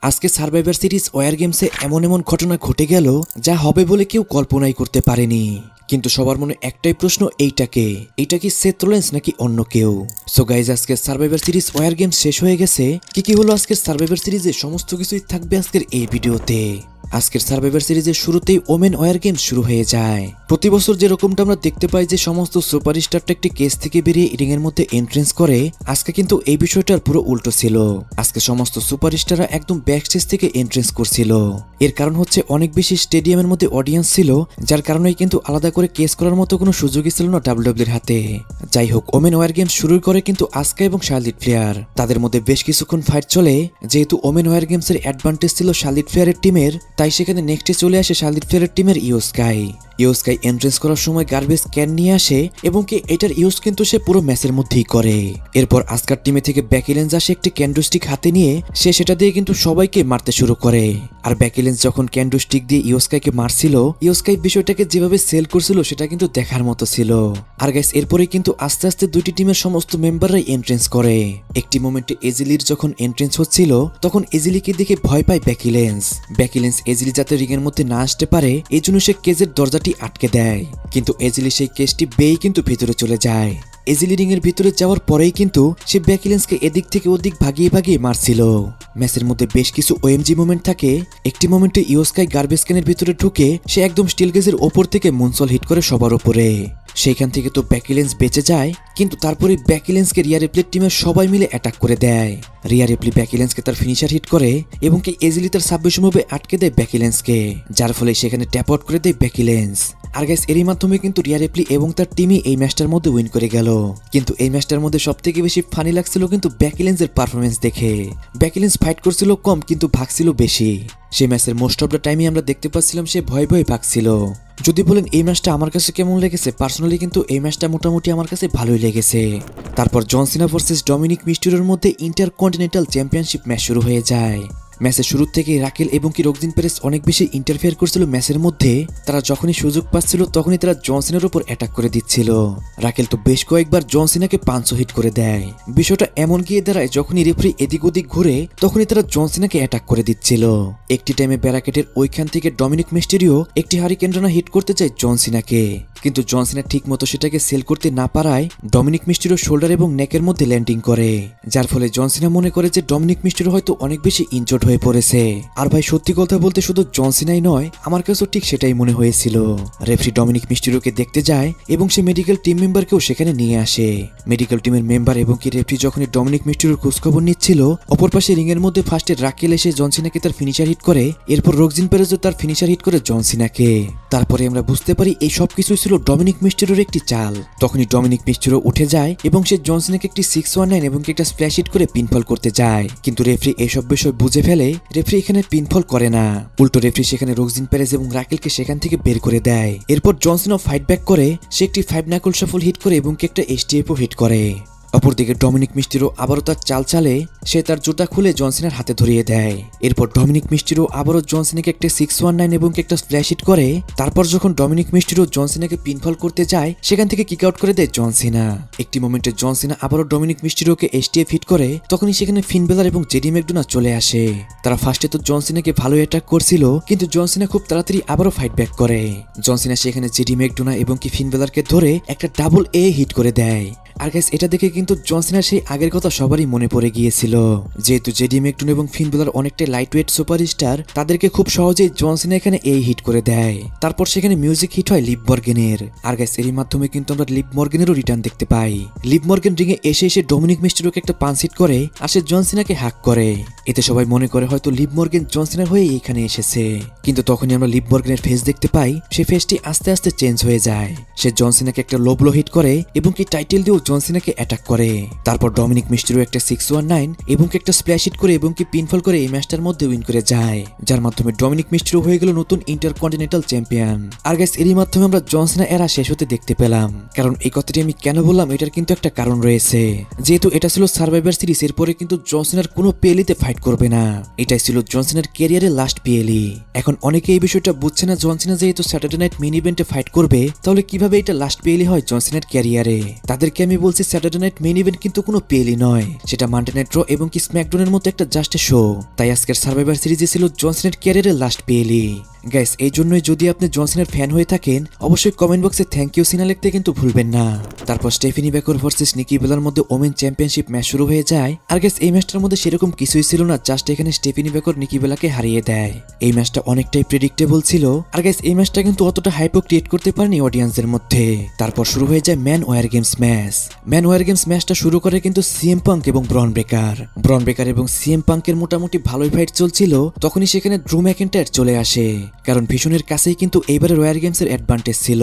আজকে survivor series war গেমসে এমন এমন ঘটনা ঘটে গেল যা হবে বলে কেউ কল্পনাই করতে পারেনি। কিন্তু সবার মনে একটাই প্রশ্ন, এইটা কি সেথ রোলেন্স নাকি অন্য কেউ? সো গাইজ, আজকে সার্ভাইভার সিরিজ ওয়ার গেমস শেষ হয়ে গেছে। কি হলো আজকের সার্ভাইভার সিরিজে সমস্ত কিছুই থাকবে আজকের এই ভিডিওতে। আজকের সার্ভাইভার সিরিজের শুরুতেই ওমেন ওয়ার গেমস শুরু হয়ে যায়। প্রতি বছর যেরকমটা আমরা দেখতে পাই যে সমস্ত সুপারস্টারটা একটি কেস থেকে বেরিয়ে রিং এর মধ্যে এন্ট্রেন্স করে, আজকে কিন্তু এই বিষয়টার পুরো উল্টো ছিল। আজকে সমস্ত সুপারস্টাররা একদম ব্যাক স্টেজ থেকে এন্ট্রেন্স করছিল। এর কারণ হচ্ছে অনেক বেশি স্টেডিয়ামের মধ্যে অডিয়েন্স ছিল, যার কারণেই কিন্তু আলাদা করে কেস করার মতো কোনো সুযোগই ছিল না ডাব্লিউডাব্লিউর হাতে। যাই হোক, ওমেন ওয়ার গেমস শুরু করে কিন্তু আজকা এবং শার্লেট ফ্লেয়ার, তাদের মধ্যে বেশ কিছুক্ষণ ফাইট চলে। যেহেতু ওমেন ওয়ার গেমসের অ্যাডভান্টেজ ছিল শার্লেট ফ্লেয়ারের টিমের, তাই সেখানে নেক্সটে চলে আসে শার্লেট ফ্লেয়ারের টিমের ইয়ো স্কাই এন্ট্রেন্স করার সময় গার্বেজ ক্যান নিয়ে আসে এবং কি এটার ইউজ কিন্তু সে পুরো ম্যাচের মধ্যেই করে। এরপর আজকার টিমে থেকে বেকি লিঞ্চ আসে একটি ক্যান্ডো স্টিক হাতে নিয়ে, সে সেটা দিয়ে কিন্তু সবাইকে মারতে শুরু করে। আর বেকি লিঞ্চ যখন ক্যান্ডো স্টিক দিয়ে ইয়ো স্কাইকে মারছিল, ইয়ো স্কাই বিষয়টাকে যেভাবে সেল করছিল সেটা কিন্তু দেখার মতো ছিল। আর গাইস, এরপরে কিন্তু আস্তে আস্তে দুইটি টিমের সমস্ত মেম্বাররাই এন্ট্রেন্স করে। একটি মোমেন্টে এজিলির যখন এন্ট্রেন্স হচ্ছিল, তখন এজিলিকে দেখে ভয় পায় বেকি লিঞ্চ এজিলি যাতে রিং এর মধ্যে না আসতে পারে এই জন্য সে কেজের দরজাটি আটকে দেয়। কিন্তু এজিলি সেই কেসটি বেয়ে কিন্তু ভিতরে চলে যায়। এজিলি রিং এর ভিতরে যাওয়ার পরেই কিন্তু সে বেকি লিঞ্চকে এদিক থেকে ওদিক ভাগিয়ে মারছিল। ম্যাচের মধ্যে বেশ কিছু ওএমজি মোমেন্ট থাকে। একটি মোমেন্টে ইয়ো স্কাই গার্বেজ ক্যানের ভিতরে ঢুকে সে একদম স্টিল গেজের ওপর থেকে মুনসল হিট করে সবার উপরে। সেইখান থেকে তো বেকি লিঞ্চ বেঁচে যায়, কিন্তু তারপরে বেকি লিঞ্চকে রিয়া রিপ্লির টিমের সবাই মিলে অ্যাটাক করে দেয়। রিয়া রিপ্লি বেকি লিঞ্চকে তার ফিনিশার হিট করে এবং কি এজিলি তার সাবমিশন মুভে আটকে দেয় বেকি লিঞ্চকে, যার ফলে সেখানে ট্যাপ আউট করে দেয় বেকি লিঞ্চ। আর গাইস, এরই মাধ্যমে কিন্তু রিয়া রিপ্লি এবং তার টিমই এই ম্যাচটার মধ্যে উইন করে গেল। কিন্তু এই ম্যাচটার মধ্যে সবথেকে বেশি ফানি লাগছিল কিন্তু বেকি লিঞ্চের পারফরমেন্স দেখে। বেকি লিঞ্চ ফাইট করছিল কম কিন্তু ভাগছিল বেশি। সেই ম্যাচের মোস্ট অফ দ্য টাইমই আমরা দেখতে পাচ্ছিলাম সে ভয়ে ভাগছিল। যদি বলেন এই ম্যাচটা আমার কাছে কেমন লেগেছে, পার্সোনালি কিন্তু এই ম্যাচটা মোটামুটি আমার কাছে ভালোই লেগেছে। তারপর জন সিনা ভার্সেস ডমিনিক মিস্টিরিওর মধ্যে ইন্টারকন্টিনেন্টাল চ্যাম্পিয়নশিপ ম্যাচ শুরু হয়ে যায়। ম্যাচের শুরু থেকে রাকেল এবং কি রোকজিন পেরেস অনেক বেশি ইন্টারফেয়ার করছিল ম্যাচের মধ্যে। তারা যখনই সুযোগ পাচ্ছিল তখনই তারা জন সিনার উপর অ্যাটাক করে দিচ্ছিল। রাকেল তো বেশ কয়েকবার জন সিনাকে পাঁচশো হিট করে দেয়। বিষয়টা এমন গিয়ে দাঁড়ায় যখনই রেফারি এদিক ওদিক ঘুরে তখনই তারা জন সিনাকে অ্যাটাক করে দিচ্ছিল। একটি টাইমে ব্যারাকেটের ওইখান থেকে ডমিনিক মিস্টেরিও একটি হারিকেন রানা হিট করতে চায় জন সিনাকে, কিন্তু জন সিনা ঠিক মতো সেটাকে সেল করতে না পারায় ডমিনিক মিস্টেরিও শোল্ডার এবং নেকের মধ্যে ল্যান্ডিং করে, যার ফলে জন সিনা মনে করে যে ডমিনিক মিস্টেরিও হয়তো অনেক বেশি ইনজোর্ড হয়ে পড়েছে। আর ভাই, সত্যি কথা বলতে শুধু জন সিনাই নয়, আমার কাছেও ঠিক সেটাই মনে হয়েছিল। রেফারি ডমিনিক মিস্টেরিওকে দেখতে যায় এবং সে মেডিকেল টিম মেম্বারকেও সেখানে নিয়ে আসে। মেডিকেল টিমের মেম্বার এবং কি রেফারি যখনই ডমিনিক মিস্টেরিওর খোঁজখবর নিচ্ছিল, অপর পাশে রিং এর মধ্যে ফার্স্টে রাকেল এসে জন সিনাকে তার ফিনিশার হিট করে, এরপর রোকজিন পেরেজও তার ফিনিশার হিট করে জন সিনাকে। তারপরে আমরা বুঝতে পারি এই সব কিছুই ছিল ডমিনিক মিস্টেরিওর একটি চাল। তখনই ডমিনিক মিস্টেরিও উঠে যায় এবং সে জন সিনাকে একটি 619 এবং একটা স্প্ল্যাশ হিট করে পিনফল করতে যায়, কিন্তু রেফারি এইসব বিষয় বুঝে ফেলে। রেফারি এখানে পিনফল করে না, উল্টো রেফারি সেখানে রোকজিন পেরেজ এবং রাকেলকে সেখান থেকে বের করে দেয়। এরপর জন সিনা ফাইট ব্যাক করে, সে একটি 5 নাকল শাফল হিট করে এবং একটা এসটিএফও হিট করে। অপরদিকে ডমিনিক মিস্টেরিও আবারও তার চাল চালে, সে তার জুতা খুলে জন সিনার হাতে ধরিয়ে দেয়। এরপর ডমিনিক মিস্টেরিও আবারও জন সিনাকে একটা 619 এবং একটা স্প্ল্যাশ হিট করে। তারপর যখন ডমিনিক মিস্টেরিও জন সিনাকে পিনফল করতে যায়, সেখান থেকে কিক আউট করে দেয় জন সিনা। একটি মোমেন্টে জন সিনা আবারও ডমিনিক মিস্টেরিওকে এসটিএফ হিট করে, তখনই সেখানে ফিন বেলার এবং জেডি ম্যাকডোনাল্ড চলে আসে। তারা ফার্স্টে তো জন সিনাকে ভালো অ্যাটাক করছিল, কিন্তু জন সিনা খুব তাড়াতাড়ি আবারও ফাইট ব্যাক করে। জন সিনা সেখানে জেডি ম্যাকডোনাল্ড এবং কি ফিন বেলারকে ধরে একটা ডাবল এ হিট করে দেয়। আর গাইস, এটা দেখে কিন্তু জন সিনার সেই আগের কথা সবারই মনে পড়ে গিয়েছিল। যেহেতু জেডি ম্যাকডোন এবং ফিন বেলার অনেকটা লাইট ওয়েট সুপারস্টার, তাদেরকে খুব সহজেই জন সিনা এখানে এই হিট করে দেয়। তারপর সেখানে মিউজিক হিট হয় লিভ মর্গেনের। আর গাইস, এরই মাধ্যমে কিন্তু আমরা লিভ মর্গেনেরও রিটার্ন দেখতে পাই। লিভ মর্গেন রিংয়ে এসে ডমিনিক মিস্টেরিওকে একটা পাঞ্চ হিট করে, আর সে জন সিনাকে হাক করে। এতে সবাই মনে করে হয়তো লিভ মর্গেন জন সিনার হয়ে এখানে এসেছে, কিন্তু তখনই আমরা লিভ মর্গেনের ফেস দেখতে পাই। সে ফেসটি আস্তে আস্তে চেঞ্জ হয়ে যায়। সে জন সিনাকে একটা লো ব্লো হিট করে এবং কি টাইটেল দিয়েও জন সিনাকে অ্যাটাক করে। তারপর ডমিনিক মিস্টেরিও একটা 619 এবং একটা স্প্ল্যাশ হিট করে এবং কি পিনফল করে এই ম্যাচটার মধ্যে উইন করে যায়, যার মাধ্যমে ডমিনিক মিস্টেরিও হয়ে গেল নতুন ইন্টারকন্টিনেন্টাল চ্যাম্পিয়ন। আর গাইস, এরই মাধ্যমে আমরা জন সিনা এরা শেষ হতে দেখতে পেলাম। কারণ এই কথাটি আমি কেন বললাম, এটার কিন্তু একটা কারণ রয়েছে। যেহেতু এটা ছিল সার্ভাইভার সিরিজ, এরপরে কিন্তু জন সিনার কোনো পিএলইতে ফাইট করবে না। এটাই ছিল জন সিনার ক্যারিয়ারের লাস্ট পিএলই। এখন অনেকে এই বিষয়টা বুঝছে না, জন সিনা যেহেতু স্যাটারডে নাইট মেইন ইভেন্টে ফাইট করবে, তাহলে কিভাবে এটা লাস্ট পিএলই হয় জন সিনার ক্যারিয়ারে। তাদেরকে আমি আমি বলছি স্যাটারডে নাইট মেইন ইভেন্ট কিন্তু কোনো পেলই নয়, সেটা মানডে নাইট র এবং কি স্ম্যাকডাউনের মতো একটা জাস্ট শো। তাই আজকের সার্ভাইভার সিরিজে ছিল জন সিনার ক্যারিয়ারের লাস্ট পেলি। গাইস এই জন্যই যদি আপনি জন সিনার ফ্যান হয়ে থাকেন অবশ্যই কমেন্ট বক্সে থ্যাংক ইউ সিনা লিখতে কিন্তু ভুলবেন না। তারপর স্টেফেনি বেকর ভার্সেস নিকি বেলার মধ্যে ওমেন চ্যাম্পিয়নশিপ ম্যাচ শুরু হয়ে যায়। আর গাইস এই ম্যাচটার মধ্যে সেরকম কিছুই ছিল না, জাস্ট এখানে স্টেফেনি বেকর নিকি বেলাকে হারিয়ে দেয়। এই ম্যাচটা অনেকটাই প্রেডিক্টেবল ছিল। আর গাইস এই ম্যাচটা কিন্তু অতটা হাইপও ক্রিয়েট করতে পারেনি অডিয়েন্সের মধ্যে। তারপর শুরু হয়ে যায় man war games match. Man war games ম্যাচটা শুরু করে কিন্তু সিএম পাঙ্ক এবং ব্রন ব্রেকার এবং সিএম পাঙ্কের মোটামুটি ভালোই ফাইট চলছিল। তখনই সেখানে ড্রু ম্যাকেন্টায়ার চলে আসে, কারণ ভীষণের কাছেই কিন্তু এইবারে রয়্যাল গেমসের অ্যাডভান্টেজ ছিল।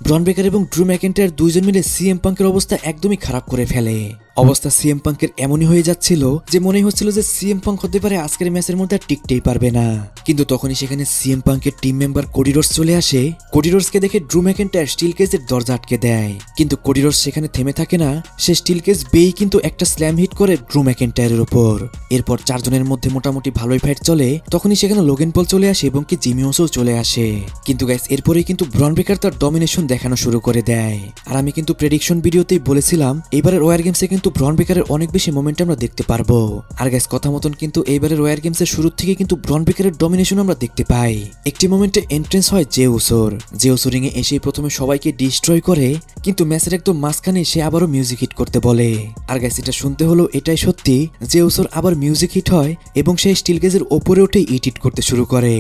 ব্রন ব্রেকার এবং ড্রু ম্যাকেন্টায়ার দুইজন মিলে সিএম পাঙ্কের অবস্থা একদমই খারাপ করে ফেলে। অবস্থা সিএম পাঙ্কের এমনই হয়ে যাচ্ছিল যে মনে হচ্ছিল যে সিএম পাঙ্ক হতে পারে আজকের ম্যাচের মধ্যে আর টিকতেই পারবে না। কিন্তু তখনই সেখানে সিএম পাঙ্কের টিম মেম্বার কোডি রোডস চলে আসে। কোডি রোডসকে দেখে ড্রু ম্যাকেন্টায়ার স্টিল কেজের দরজা আটকে দেয়, কিন্তু কোডি রোডস সেখানে থেমে থাকে না। সে স্টিল কেজ বেই কিন্তু একটা স্ল্যাম হিট করে ড্রু ম্যাকেন্টায়ারের উপর। এরপর চারজনের মধ্যে মোটামুটি ভালোই ফাইট চলে। তখনই সেখানে লোগেন পল চলে আসে এবং কি জিমি ওসো চলে আসে। কিন্তু গাইস এরপরেই কিন্তু ব্রন ব্রেকার তার ডমিনেশন দেখানো শুরু করে দেয়। আর আমি কিন্তু প্রেডিকশন ভিডিওতেই বলেছিলাম এইবারের ওয়ার গেমসে কিন্তু ব্রন ব্রেকারের অনেক বেশি মোমেন্ট আমরা দেখতে পারবো। আর গাইস কথা মতন কিন্তু এইবারের ওয়ার গেমসের শুরু থেকে কিন্তু ব্রন ব্রেকারের ডমিনেশন আমরা দেখতে পাই। একটি মোমেন্টে এন্ট্রেন্স হয় জে উসো রিং এ এসে প্রথমে সবাইকে ডিস্ট্রয় করে, কিন্তু ম্যাচের একদম মাঝখানে সে আবারও মিউজিক হিট করতে বলে। আর গাইস এটা শুনতে হলো এটাই সত্যি, জে উসোর আবার মিউজিক হিট হয় এবং সেই স্টিল গেজের ওপরে উঠে ইট করতে শুরু করে।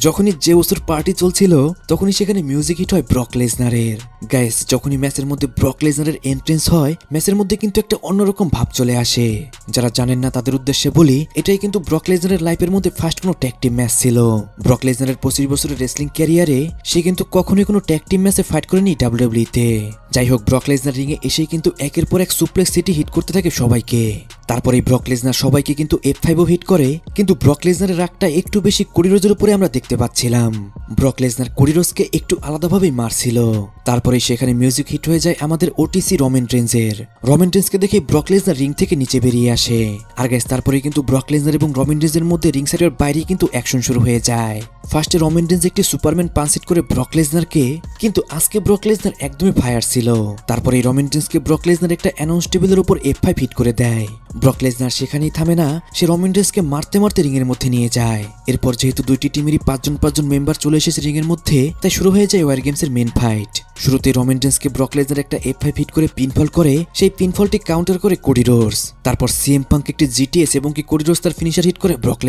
যখনই জে উসোর পার্টি চলছিল তখনই সেখানে মিউজিক হিট হয় ব্রক লেসনারের। গাইস যখনই ম্যাচের মধ্যে ব্রক লেসনারের এন্ট্রেন্স হয় ম্যাচের মধ্যে কিন্তু একটা অন্যরকম ভাব চলে আসে। যারা জানেন না তাদের উদ্দেশ্যে বলি, এটাই কিন্তু ব্রক লেসনারের লাইফের মধ্যে ফার্স্ট কোনো ট্যাগ টিম ম্যাচ ছিল। ব্রক লেসনারের 25 বছরের রেসলিং ক্যারিয়ারে সে কিন্তু কখনোই কোনো ট্যাগ টিম ম্যাচে ফাইট করেনি ডাব্লিউডাব্লিউ তে। যাই হোক ব্রক লেসনার রিং এ এসেই কিন্তু একের পর এক সুপ্লেক্স সিটি হিট করতে থাকে সবাইকে। তারপরে ব্রক লেসনার সবাইকে কিন্তু F5ও হিট করে, কিন্তু ব্রক লেসনারের রাগটা একটু বেশি কোডি রোজের উপরে আমরা দেখতে পাচ্ছিলাম। ব্রক লেসনার কোডি রোজকে একটু আলাদাভাবেই মারছিল। তারপরে সেখানে মিউজিক হিট হয়ে যায় আমাদের ওটিসি রোমান রেঞ্জকে দেখে ব্রক লেসনার রিং থেকে নিচে বেরিয়ে আসে। আর গাইস তারপরে কিন্তু ব্রক লেসনার এবং রোমান রেঞ্জের মধ্যে রিং সাইডের বাইরে কিন্তু অ্যাকশন শুরু হয়ে যায়। ফার্স্টে রোমান রেঞ্জ একটি সুপারম্যান পাঞ্চ হিট করে ব্রক লেসনারকে, কিন্তু আজকে ব্রক লেসনার একদমই ফায়ার ছিল। তারপরে রোমান রেঞ্জকে ব্রক লেসনার একটা অ্যানাউন্স টেবিলের উপর F5 হিট করে দেয়। ব্রক লেসনার সেখানেই থামে না, সে রোমান রেঞ্জকে মারতে মারতে রিং এর মধ্যে নিয়ে যায়। এরপর যেহেতু দুইটি টিমেরই 5 জন মেম্বার চলে এসেছে রিং এর মধ্যে, তাই শুরু হয়ে যায় ওয়ার গেমস এর মেন ফাইট। শুরুতে রোমান রেঞ্জকে ব্রক লেসনার একটা F5 হিট করে পিনফল করে, সেই পিনফলটি কাউন্টার করে কোডি রোডস। তারপর সিএম পাঙ্ক একটি জিটিএস এবং কি কোডি রোডস তার ফিনিশার হিট করে ব্রক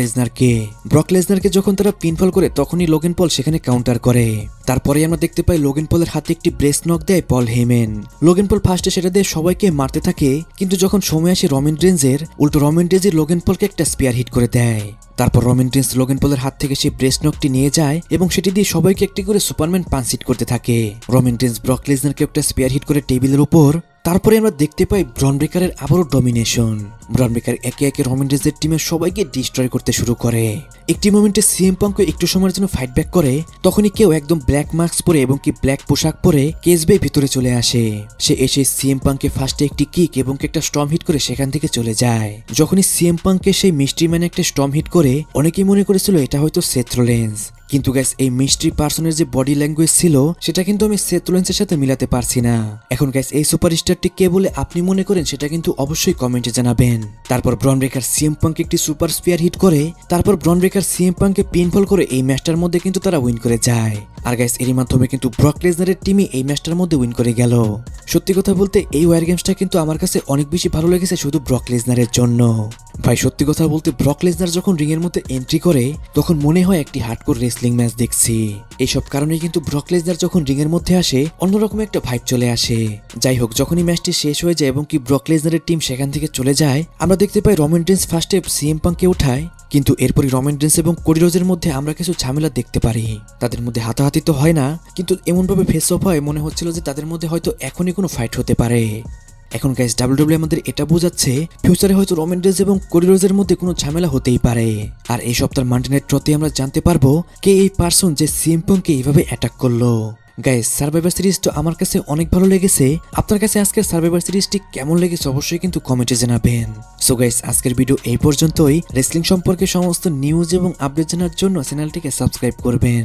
লেসনারকে যখন তারা পিনফল করে তখনই লোগেন পল সেখানে কাউন্টার করে। তারপরে আমরা দেখতে পাই লোগেন পলের হাতে একটি ব্রেস্ট নক দেয় পল হেমেন। লোগেন পল ফার্স্টে সেটা দিয়ে সবাইকে মারতে থাকে, কিন্তু যখন সময় আসে রোমান রেঞ্জের, উল্টো রোমান রেঞ্জ লোগেন পলকে একটা স্পিয়ার হিট করে দেয়। তারপর রোমান রেঞ্জ লোগেন পলের হাত থেকে সেই ব্রেস্ট নকটি নিয়ে যায় এবং সেটি দিয়ে সবাইকে একটি করে সুপারম্যান পাঞ্চ হিট করতে থাকে। রোমান রেঞ্জ ব্রক লেসনারকে একটা স্পিয়ার হিট করে টেবিলের উপর। তারপরে আমরা দেখতে পাই ব্রন ব্রেকারের আবারও ডমিনেশন। ব্রন ব্রেকার একে একে রোমান রেঞ্জের টিমের সবাইকে ডিস্ট্রয় করতে শুরু করে। একটি মোমেন্টে সিএম পাঙ্ক একটু সময়ের জন্য ফাইট ব্যাক করে, তখনই কেউ একদম ব্ল্যাক মাস্ক পরে এবং কি ব্ল্যাক পোশাক পরে কেস বে ভিতরে চলে আসে। সে এসে সিএম পাঙ্কে ফার্স্টে একটি কিক এবং একটা স্টর্ম হিট করে সেখান থেকে চলে যায়। যখনই সিএম পাঙ্কে সেই মিস্ট্রি ম্যান একটা স্টর্ম হিট করে অনেকেই মনে করেছিল এটা হয়তো সেথ রোলিন্স, কিন্তু গাইস এই মিস্ট্রি পার্সনের যে বডি ল্যাঙ্গুয়েজ ছিল সেটা কিন্তু আমি সেথ রোলিন্সের সাথে মিলাতে পারছি না। এখন গাইস এই সুপারস্টারটি কে বলে আপনি মনে করেন সেটা কিন্তু অবশ্যই কমেন্টে জানাবেন। তারপর ব্রন ব্রেকার সিএম পাঙ্কে একটি সুপার স্পিয়ার হিট করে, তারপর ব্রন ব্রেকার সিএম পাঙ্কে পিনফল করে এই ম্যাচটার মধ্যে কিন্তু তারা উইন করে যায়। আর গাইস এরই মাধ্যমে কিন্তু ব্রক লেসনারের টিমই এই ম্যাচটার মধ্যে উইন করে গেল। সত্যি কথা বলতে এই ওয়ার গেমসটা কিন্তু আমার কাছে অনেক বেশি ভালো লেগেছে শুধু ব্রক লেসনারের জন্য। ভাই সত্যি কথা বলতে ব্রক লেসনার যখন রিং এর মধ্যে এন্ট্রি করে তখন মনে হয় একটি হার্ডকোর রেসলিং ম্যাচ দেখছি। এইসব কারণেই কিন্তু ব্রক লেসনার যখন রিং এর মধ্যে আসে অন্যরকম একটা ভাইব চলে আসে। যাই হোক যখনই ম্যাচটি শেষ হয়ে যায় এবং কি ব্রক লেসনারের টিম সেখান থেকে চলে যায়, আমরা দেখতে পাই রোমান রেঞ্জ ফার্স্টে সিএম পাঙ্ককে উঠায়, কিন্তু এরপরই রোমান রেঞ্জ এবং কোডি রোজের মধ্যে আমরা কিছু ঝামেলা দেখতে পারি। তাদের মধ্যে হাতাহাতি তো হয় না, কিন্তু এমনভাবে ফেস অফ হয় মনে হচ্ছিল যে তাদের মধ্যে হয়তো এখনই কোনো ফাইট হতে পারে। এখন গাইস ডাব্লিউডাব্লিউ আমাদের এটা বোঝাচ্ছে ফিউচারে হয়তো রোমান রেঞ্জ এবং কোডি রোজের মধ্যে কোনো ঝামেলা হতেই পারে। আর এই সপ্তাহের মানডে নাইট রতে আমরা জানতে পারবো কে এই পার্সন যে সিএম পাঙ্ককে এইভাবে অ্যাটাক করলো। গাইস সার্ভাইভার সিরিজ তো আমার কাছে অনেক ভালো লেগেছে। আপনার কাছে আজকের সার্ভাইভার সিরিজটি কেমন লেগেছে অবশ্যই কিন্তু কমেন্টে জানাবেন। সো গাইস আজকের ভিডিও এই পর্যন্তই। রেসলিং সম্পর্কে সমস্ত নিউজ এবং আপডেট জানার জন্য চ্যানেলটিকে সাবস্ক্রাইব করবেন।